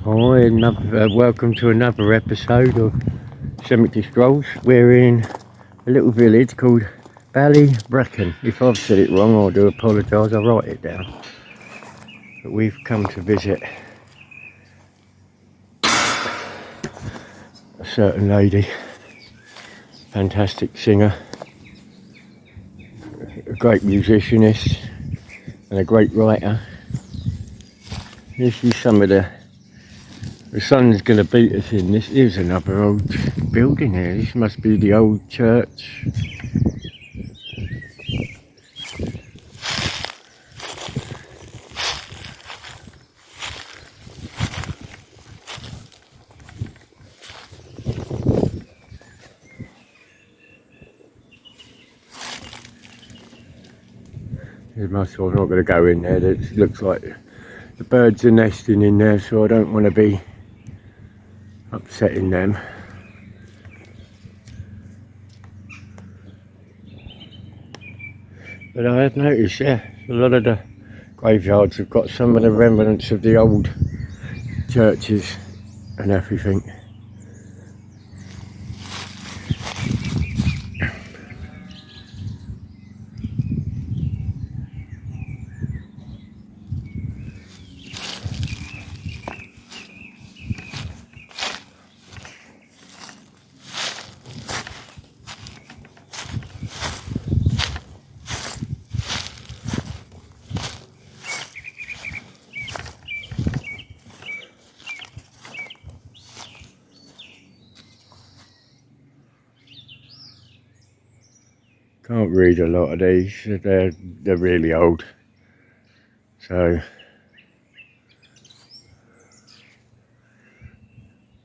Hi, welcome to another episode of Cemetery Strolls. We're in a little village called Ballybrecon. If I've said it wrong, I do apologise, I'll write it down. But we've come to visit a certain lady, fantastic singer, a great musicianist and a great writer. This is some of the sun's going to beat us in. This is another old building here. This must be the old church. I'm not going to go in there. It looks like the birds are nesting in there, so I don't want to be upsetting them. But I have noticed, yeah, a lot of the graveyards have got some of the remnants of the old churches and everything. Can't read a lot of these, they're really old. So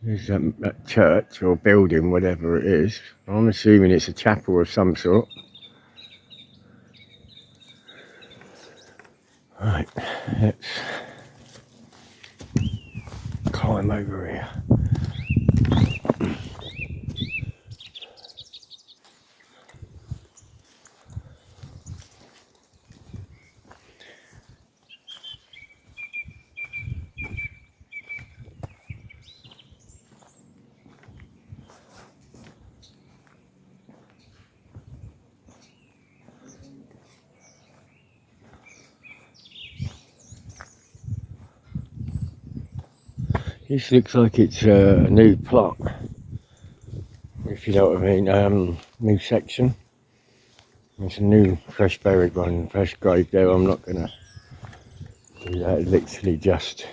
there's that church or building, whatever it is. I'm assuming it's a chapel of some sort. Right, let's climb over here. This looks like it's a new plot, if you know what I mean, new section. There's a new fresh buried one, fresh grave there. I'm not going to do that, literally just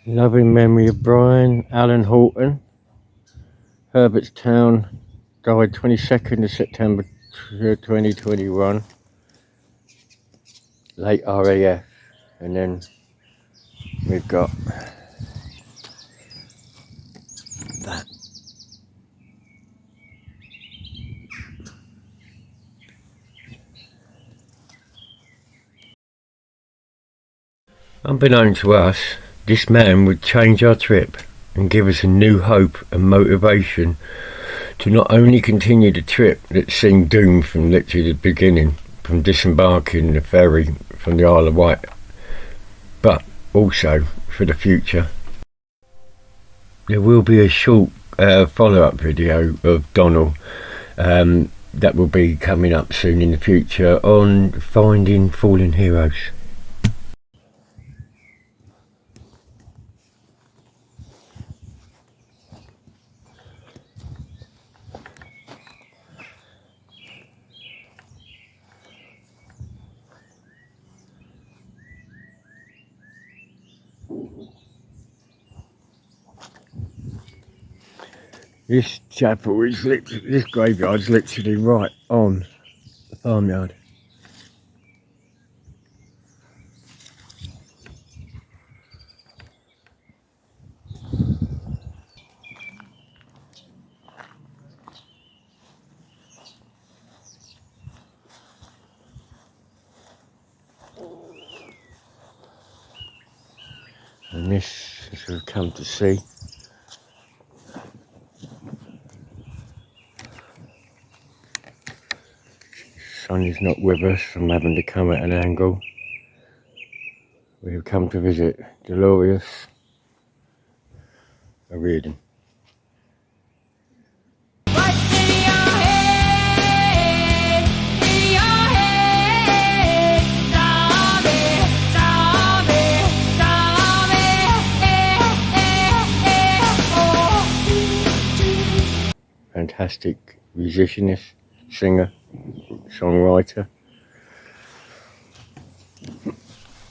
loving memory of Brian Allen Horton, Herbertstown, died 22nd of September 2021, late RAF. And then we've got that. Unbeknown to us, this man would change our trip and give us a new hope and motivation to not only continue the trip that seemed doomed from literally the beginning, from disembarking the ferry from the Isle of Wight, but also for the future. There will be a short follow-up video of Donald that will be coming up soon in the future on finding fallen heroes. This chapel is this graveyard's literally right on the farmyard. And this, as we've come to see, the sun is not with us from having to come at an angle. We have come to visit Dolores O'Riordan. Fantastic musicianist, singer, songwriter.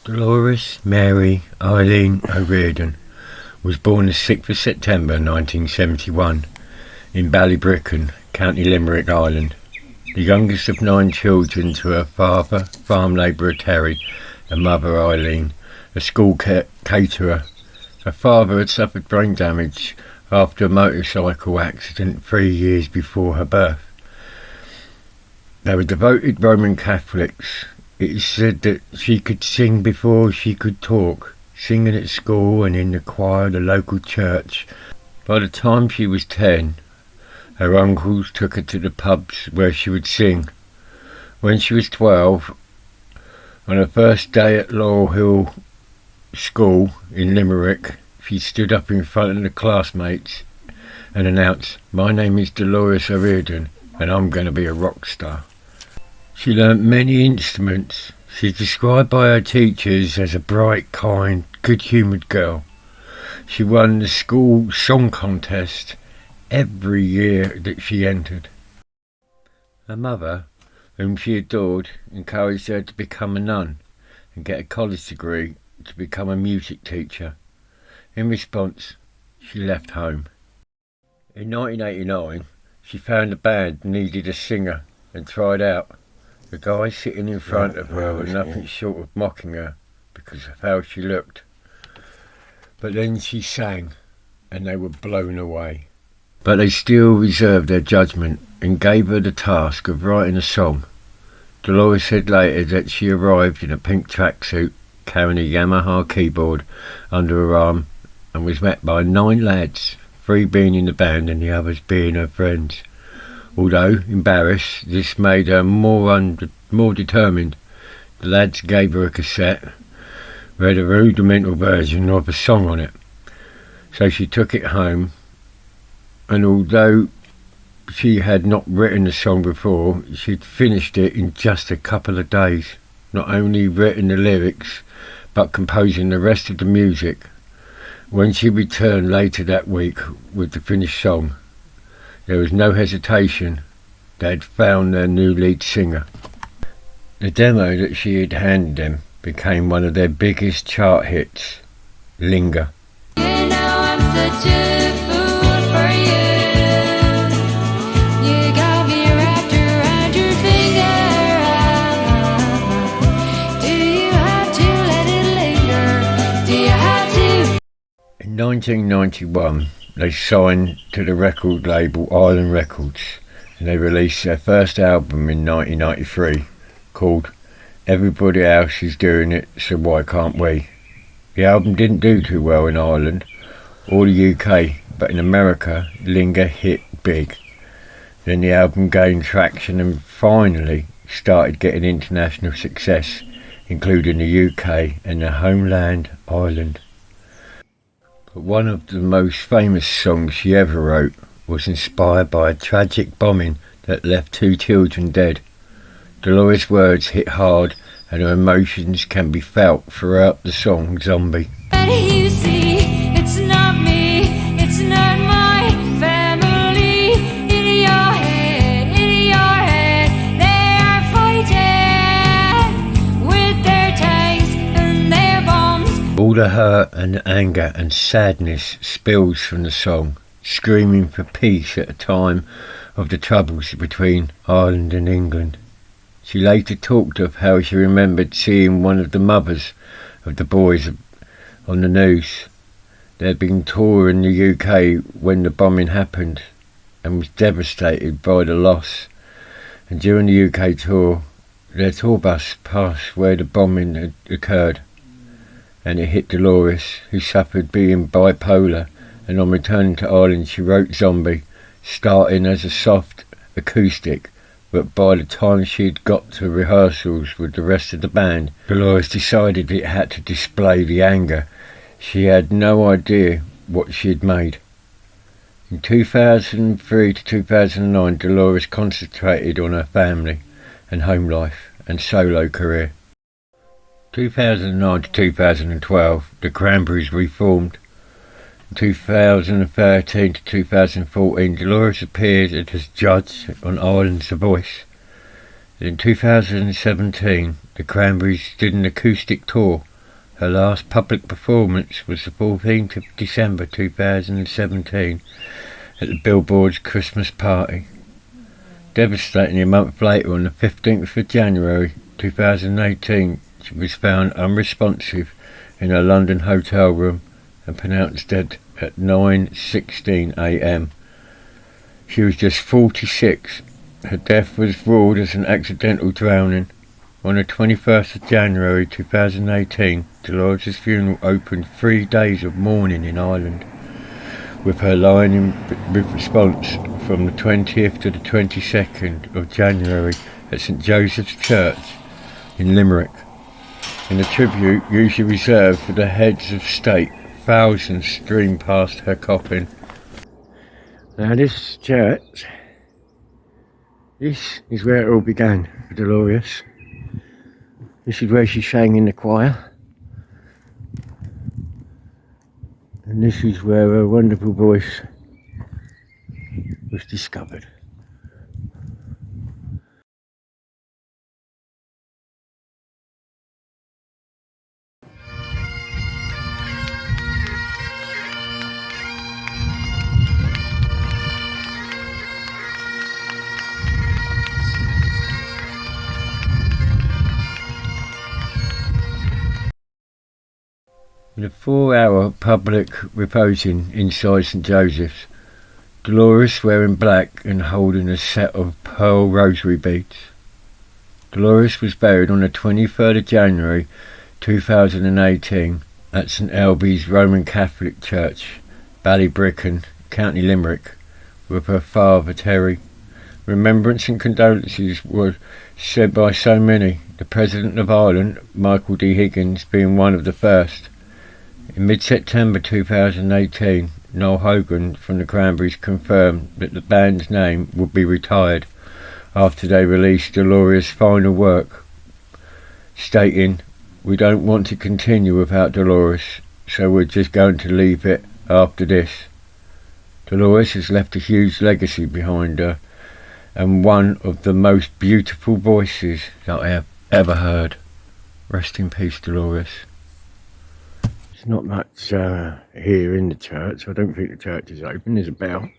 Dolores Mary Eileen O'Riordan was born the 6th of September 1971 in Ballybricken, County Limerick, Ireland. The youngest of 9 children to her father, farm labourer Terry, and mother Eileen, a school caterer. Her father had suffered brain damage after a motorcycle accident 3 years before her birth. They were devoted Roman Catholics. It is said that she could sing before she could talk, singing at school and in the choir of the local church. By the time she was 10, her uncles took her to the pubs where she would sing. When she was 12, on her first day at Laurel Hill School in Limerick, she stood up in front of the classmates and announced, "My name is Dolores O'Riordan and I'm going to be a rock star." She learnt many instruments. She's described by her teachers as a bright, kind, good-humoured girl. She won the school song contest every year that she entered. Her mother, whom she adored, encouraged her to become a nun and get a college degree to become a music teacher. In response, she left home. In 1989, she found a band needed a singer and tried out. The guys sitting in front of her were nothing short of mocking her because of how she looked. But then she sang and they were blown away. But they still reserved their judgment and gave her the task of writing a song. Dolores said later that she arrived in a pink tracksuit, carrying a Yamaha keyboard under her arm, and was met by 9 lads, 3 being in the band and the others being her friends. Although embarrassed, this made her more determined. The lads gave her a cassette with a rudimental version of a song on it. So she took it home, and although she had not written the song before, she'd finished it in just a couple of days. Not only written the lyrics, but composing the rest of the music. When she returned later that week with the finished song, there was no hesitation. They had found their new lead singer. The demo that she had handed them became one of their biggest chart hits, Linger. You know I'm such a fool for you. You got me wrapped around your finger. Do you have to let it linger? Do you have to? In 1991, they signed to the record label Island Records, and they released their first album in 1993 called Everybody Else Is Doing It, So Why Can't We? The album didn't do too well in Ireland or the UK, but in America, Linger hit big. Then the album gained traction and finally started getting international success, including the UK and their homeland, Ireland. But one of the most famous songs she ever wrote was inspired by a tragic bombing that left 2 children dead. Dolores' words hit hard and her emotions can be felt throughout the song Zombie. You see, it's not me, it's not my family. In your head, they are fighting with their tanks and their bombs. All the hurt and anger and sadness spills from the song. screaming for peace at a time of the troubles between Ireland and England. She later talked of how she remembered seeing one of the mothers of the boys on the news. They had been touring the UK when the bombing happened and was devastated by the loss. And during the UK tour, their tour bus passed where the bombing had occurred, and it hit Dolores, who suffered being bipolar, and on returning to Ireland she wrote Zombie, starting as a soft acoustic, but by the time she had got to rehearsals with the rest of the band, Dolores decided it had to display the anger. She had no idea what she had made. In 2003 to 2009, Dolores concentrated on her family and home life and solo career. 2009 to 2012, the Cranberries reformed. In 2013 to 2014, Dolores appeared as judge on Ireland's The Voice. In 2017, the Cranberries did an acoustic tour. Her last public performance was the 14th of December 2017 at the Billboard's Christmas party. Devastatingly, a month later, on the 15th of January 2018, she was found unresponsive in her London hotel room and pronounced dead at 9:16 a.m. She was just 46. Her death was ruled as an accidental drowning. On the 21st of January 2018, Dolores' funeral opened 3 days of mourning in Ireland, with her line in response from the 20th to the 22nd of January at St Joseph's Church in Limerick. In a tribute usually reserved for the heads of state, thousands streamed past her coffin. Now this church, this is where it all began for Dolores. This is where she sang in the choir. And this is where her wonderful voice was discovered. In a 4-hour public reposing inside St Joseph's, Dolores wearing black and holding a set of pearl rosary beads. Dolores was buried on the 23rd of January 2018 at St Ailbe's Roman Catholic Church, Ballybricken, County Limerick, with her father Terry. Remembrance and condolences were said by so many, the President of Ireland, Michael D. Higgins, being one of the first. In mid-September 2018, Noel Hogan from the Cranberries confirmed that the band's name would be retired after they released Dolores' final work, stating, "We don't want to continue without Dolores, so we're just going to leave it after this." Dolores has left a huge legacy behind her and one of the most beautiful voices that I have ever heard. Rest in peace, Dolores. There's not much here in the church. I don't think the church is open. There's a bell.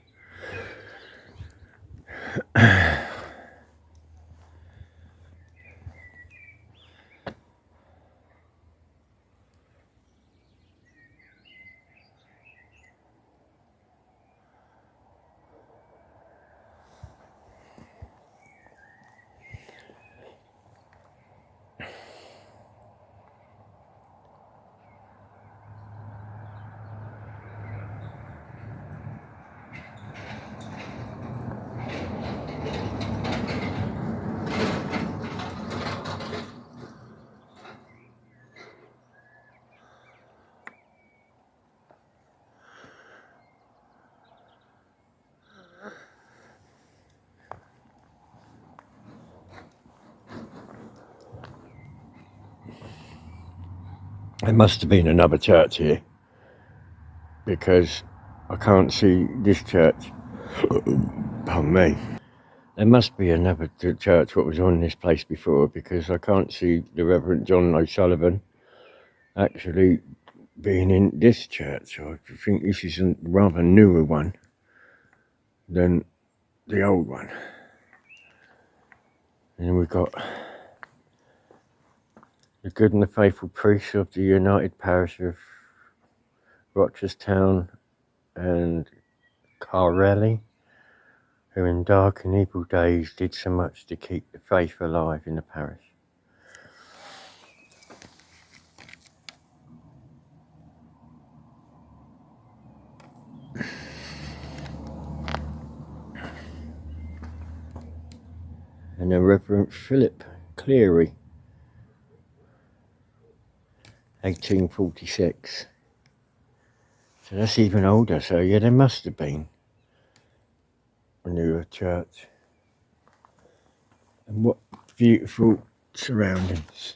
There must have been another church here, because I can't see this church. Pardon me. There must be another church what was on this place before, because I can't see the Reverend John O'Sullivan actually being in this church. I think this is a rather newer one. than the old one. And then we've got the good and the faithful priests of the United Parish of Rochestown and Caherelly, who in dark and evil days did so much to keep the faith alive in the parish. And then Reverend Philip Cleary, 1846. So that's even older, so yeah, there must have been a newer church. And what beautiful surroundings.